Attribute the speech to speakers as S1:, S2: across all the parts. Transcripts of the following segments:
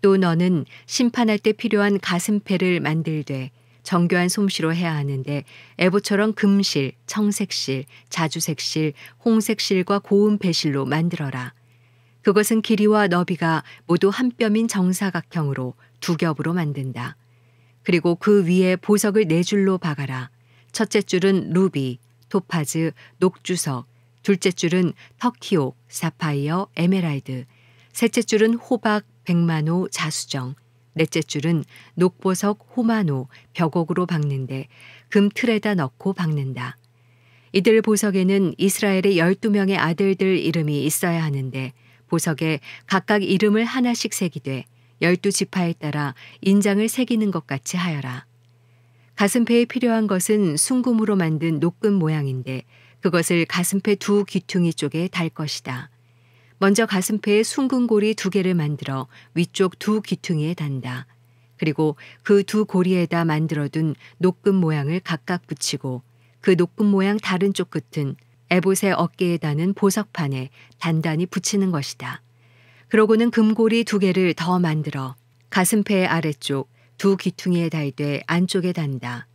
S1: 또 너는 심판할 때 필요한 가슴패를 만들되 정교한 솜씨로 해야 하는데 에봇처럼 금실, 청색실, 자주색실, 홍색실과 고운 배실로 만들어라. 그것은 길이와 너비가 모두 한 뼘인 정사각형으로 두 겹으로 만든다. 그리고 그 위에 보석을 네 줄로 박아라. 첫째 줄은 루비, 토파즈, 녹주석, 둘째 줄은 터키옥, 사파이어, 에메랄드, 셋째 줄은 호박, 백마노, 자수정, 넷째 줄은 녹보석, 호마노, 벽옥으로 박는데 금 틀에다 넣고 박는다. 이들 보석에는 이스라엘의 12명의 아들들 이름이 있어야 하는데 보석에 각각 이름을 하나씩 새기되 12지파에 따라 인장을 새기는 것 같이 하여라. 가슴패에 필요한 것은 순금으로 만든 녹금 모양인데 그것을 가슴패 두 귀퉁이 쪽에 달 것이다. 먼저 가슴패에 순금고리 2개를 만들어 위쪽 두 귀퉁이에 단다. 그리고 그 두 고리에다 만들어둔 녹금 모양을 각각 붙이고 그 녹금 모양 다른 쪽 끝은 에봇의 어깨에 다는 보석판에 단단히 붙이는 것이다. 그러고는 금고리 2개를 더 만들어 가슴패의 아래쪽 두 귀퉁이에 달되 안쪽에 단다.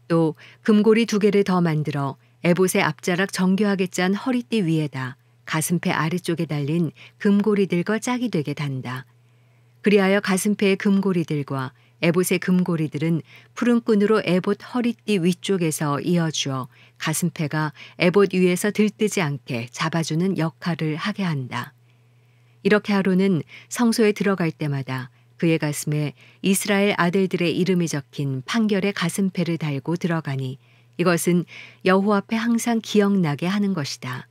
S1: 또 금고리 2개를 더 만들어 에봇의 앞자락 정교하게 짠 허리띠 위에다 가슴패 아래쪽에 달린 금고리들과 짝이 되게 단다. 그리하여 가슴패의 금고리들과 에봇의 금고리들은 푸른 끈으로 에봇 허리띠 위쪽에서 이어주어 가슴패가 에봇 위에서 들뜨지 않게 잡아주는 역할을 하게 한다. 이렇게 아론은 성소에 들어갈 때마다 그의 가슴에 이스라엘 아들들의 이름이 적힌 판결의 가슴패를 달고 들어가니 이것은 여호와 앞에 항상 기억나게 하는 것이다.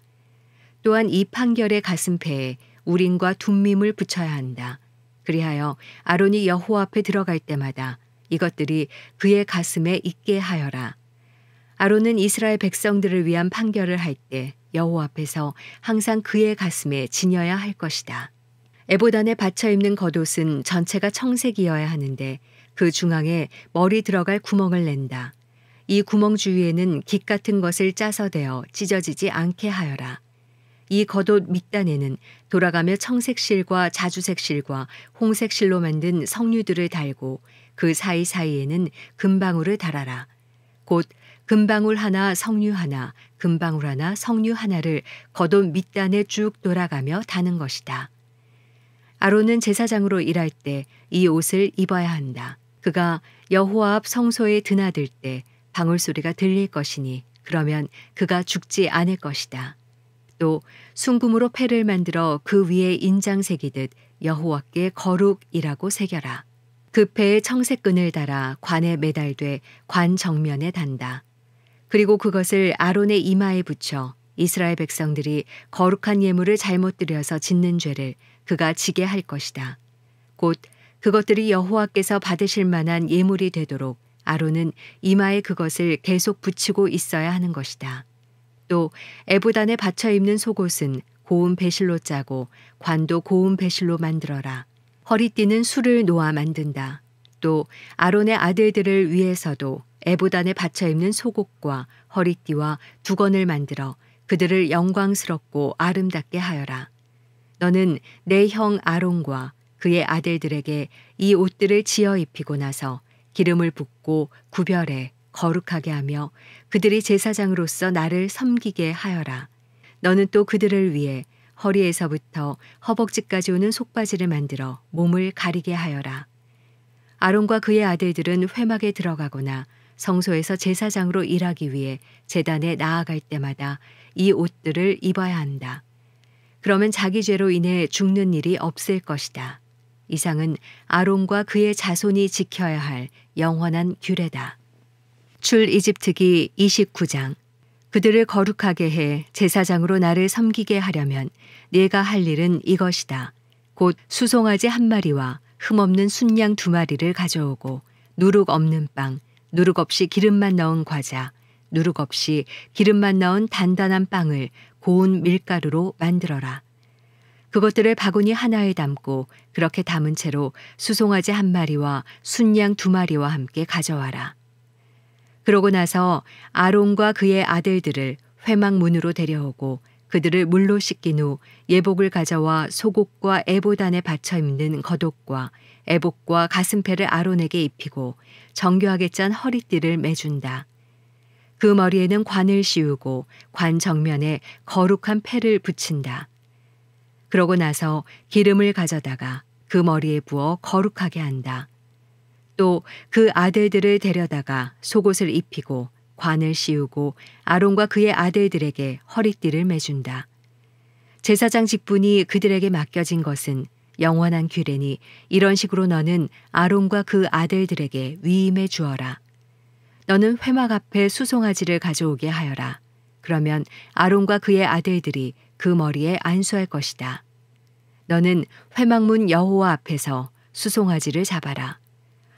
S1: 또한 이 판결의 가슴패에 우림과 둠밈을 붙여야 한다. 그리하여 아론이 여호와 앞에 들어갈 때마다 이것들이 그의 가슴에 있게 하여라. 아론은 이스라엘 백성들을 위한 판결을 할 때 여호와 앞에서 항상 그의 가슴에 지녀야 할 것이다. 에봇 안에 받쳐 입는 겉옷은 전체가 청색이어야 하는데 그 중앙에 머리 들어갈 구멍을 낸다. 이 구멍 주위에는 깃 같은 것을 짜서 대어 찢어지지 않게 하여라. 이 겉옷 밑단에는 돌아가며 청색실과 자주색실과 홍색실로 만든 성류들을 달고 그 사이사이에는 금방울을 달아라. 곧 금방울 하나, 성류 하나, 금방울 하나, 성류 하나를 겉옷 밑단에 쭉 돌아가며 다는 것이다. 아론은 제사장으로 일할 때 이 옷을 입어야 한다. 그가 여호와 앞 성소에 드나들 때 방울소리가 들릴 것이니 그러면 그가 죽지 않을 것이다. 또 순금으로 패를 만들어 그 위에 인장 새기듯 여호와께 거룩이라고 새겨라. 그 패에 청색끈을 달아 관에 매달되 관 정면에 단다. 그리고 그것을 아론의 이마에 붙여 이스라엘 백성들이 거룩한 예물을 잘못 드려서 짓는 죄를 그가 지게 할 것이다. 곧 그것들이 여호와께서 받으실 만한 예물이 되도록 아론은 이마에 그것을 계속 붙이고 있어야 하는 것이다. 또 에봇 안에 받쳐 입는 속옷은 고운 배실로 짜고 관도 고운 배실로 만들어라. 허리띠는 수를 놓아 만든다. 또 아론의 아들들을 위해서도 에봇 안에 받쳐 입는 속옷과 허리띠와 두건을 만들어 그들을 영광스럽고 아름답게 하여라. 너는 내 형 아론과 그의 아들들에게 이 옷들을 지어 입히고 나서 기름을 붓고 구별해 거룩하게 하며 그들이 제사장으로서 나를 섬기게 하여라. 너는 또 그들을 위해 허리에서부터 허벅지까지 오는 속바지를 만들어 몸을 가리게 하여라. 아론과 그의 아들들은 회막에 들어가거나 성소에서 제사장으로 일하기 위해 제단에 나아갈 때마다 이 옷들을 입어야 한다. 그러면 자기 죄로 인해 죽는 일이 없을 것이다. 이상은 아론과 그의 자손이 지켜야 할 영원한 규례다. 출이집트기 29장. 그들을 거룩하게 해 제사장으로 나를 섬기게 하려면 네가 할 일은 이것이다. 곧 수송아지 1마리와 흠없는 순양 2마리를 가져오고 누룩 없는 빵, 누룩 없이 기름만 넣은 과자, 누룩 없이 기름만 넣은 단단한 빵을 고운 밀가루로 만들어라. 그것들을 바구니 하나에 담고 그렇게 담은 채로 수송아지 1마리와 순양 2마리와 함께 가져와라. 그러고 나서 아론과 그의 아들들을 회막 문으로 데려오고 그들을 물로 씻긴 후 예복을 가져와 속옷과 에봇 안에 받쳐 입는 겉옷과 에봇과 가슴패를 아론에게 입히고 정교하게 짠 허리띠를 매준다. 그 머리에는 관을 씌우고 관 정면에 거룩한 패를 붙인다. 그러고 나서 기름을 가져다가 그 머리에 부어 거룩하게 한다. 또 그 아들들을 데려다가 속옷을 입히고 관을 씌우고 아론과 그의 아들들에게 허리띠를 매준다. 제사장 직분이 그들에게 맡겨진 것은 영원한 규례니 이런 식으로 너는 아론과 그 아들들에게 위임해 주어라. 너는 회막 앞에 수송아지를 가져오게 하여라. 그러면 아론과 그의 아들들이 그 머리에 안수할 것이다. 너는 회막문 여호와 앞에서 수송아지를 잡아라.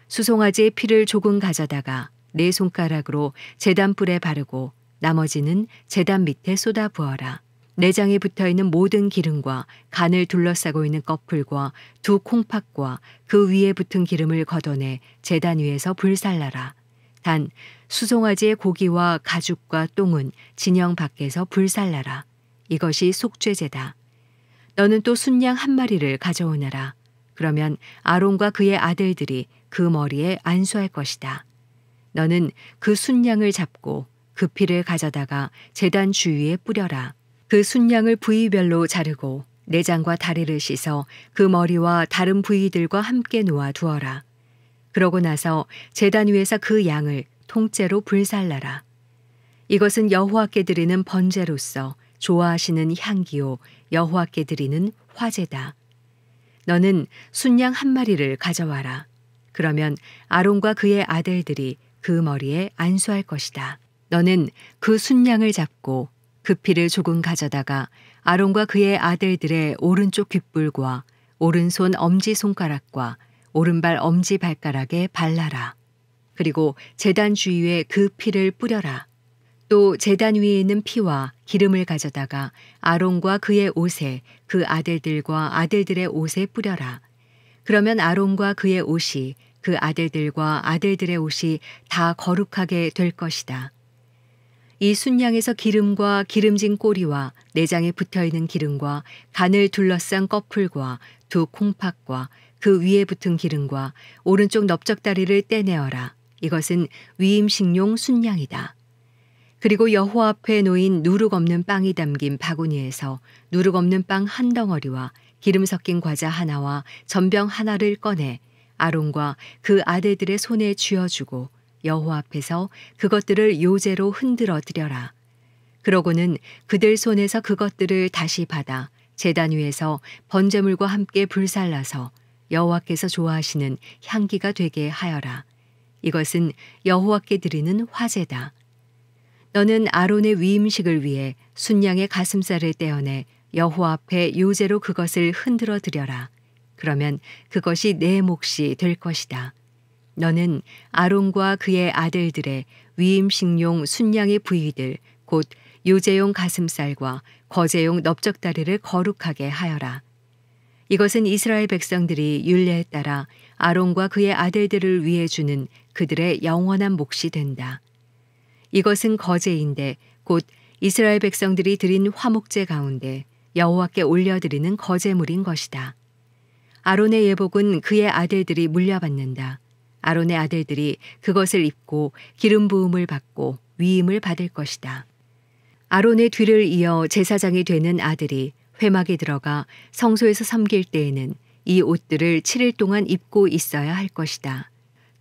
S1: 수송아지의 피를 조금 가져다가 네 손가락으로 제단 뿔에 바르고 나머지는 제단 밑에 쏟아 부어라. 내장에 붙어있는 모든 기름과 간을 둘러싸고 있는 꺼풀과 두 콩팥과 그 위에 붙은 기름을 걷어내 제단 위에서 불살라라. 단 수송아지의 고기와 가죽과 똥은 진영 밖에서 불살라라. 이것이 속죄제다. 너는 또 순양 한 마리를 가져오너라. 그러면 아론과 그의 아들들이 그 머리에 안수할 것이다. 너는 그 순양을 잡고 그 피를 가져다가 제단 주위에 뿌려라. 그 순양을 부위별로 자르고 내장과 다리를 씻어 그 머리와 다른 부위들과 함께 놓아 두어라. 그러고 나서 제단 위에서 그 양을 통째로 불살라라. 이것은 여호와께 드리는 번제로서 좋아하시는 향기요 여호와께 드리는 화제다. 너는 순양 한 마리를 가져와라. 그러면 아론과 그의 아들들이 그 머리에 안수할 것이다. 너는 그 순양을 잡고 그 피를 조금 가져다가 아론과 그의 아들들의 오른쪽 귓불과 오른손 엄지손가락과 오른발 엄지발가락에 발라라. 그리고 제단 주위에 그 피를 뿌려라. 또 제단 위에 있는 피와 기름을 가져다가 아론과 그의 옷에 그 아들들과 아들들의 옷에 뿌려라. 그러면 아론과 그의 옷이 그 아들들과 아들들의 옷이 다 거룩하게 될 것이다. 이 순양에서 기름과 기름진 꼬리와 내장에 붙어있는 기름과 간을 둘러싼 꺼풀과 두 콩팥과 그 위에 붙은 기름과 오른쪽 넓적다리를 떼내어라. 이것은 위임식용 순양이다. 그리고 여호와 앞에 놓인 누룩 없는 빵이 담긴 바구니에서 누룩 없는 빵 한 덩어리와 기름 섞인 과자 하나와 전병 하나를 꺼내 아론과 그 아들들의 손에 쥐어주고 여호와 앞에서 그것들을 요제로 흔들어 드려라. 그러고는 그들 손에서 그것들을 다시 받아 제단 위에서 번제물과 함께 불살라서 여호와께서 좋아하시는 향기가 되게 하여라. 이것은 여호와께 드리는 화제다. 너는 아론의 위임식을 위해 순양의 가슴살을 떼어내 여호와 앞에 요제로 그것을 흔들어 드려라. 그러면 그것이 내 몫이 될 것이다. 너는 아론과 그의 아들들의 위임식용 순양의 부위들 곧 요제용 가슴살과 거제용 넓적다리를 거룩하게 하여라. 이것은 이스라엘 백성들이 율례에 따라 아론과 그의 아들들을 위해 주는 그들의 영원한 몫이 된다. 이것은 거제인데 곧 이스라엘 백성들이 드린 화목제 가운데 여호와께 올려드리는 거제물인 것이다. 아론의 예복은 그의 아들들이 물려받는다. 아론의 아들들이 그것을 입고 기름 부음을 받고 위임을 받을 것이다. 아론의 뒤를 이어 제사장이 되는 아들이 회막에 들어가 성소에서 섬길 때에는 이 옷들을 7일 동안 입고 있어야 할 것이다.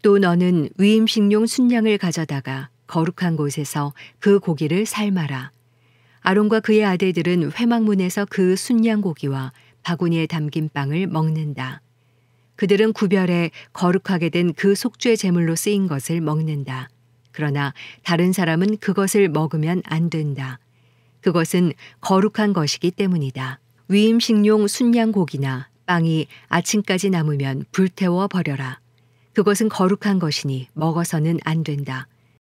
S1: 또 너는 위임식용 순양을 가져다가 거룩한 곳에서 그 고기를 삶아라. 아론과 그의 아들들은 회막문에서 그 순양 고기와 바구니에 담긴 빵을 먹는다. 그들은 구별해 거룩하게 된 그 속죄 제물로 쓰인 것을 먹는다. 그러나 다른 사람은 그것을 먹으면 안 된다. 그것은 거룩한 것이기 때문이다. 위임식용 순양 고기나 빵이 아침까지 남으면 불태워 버려라. 그것은 거룩한 것이니 먹어서는 안 된다.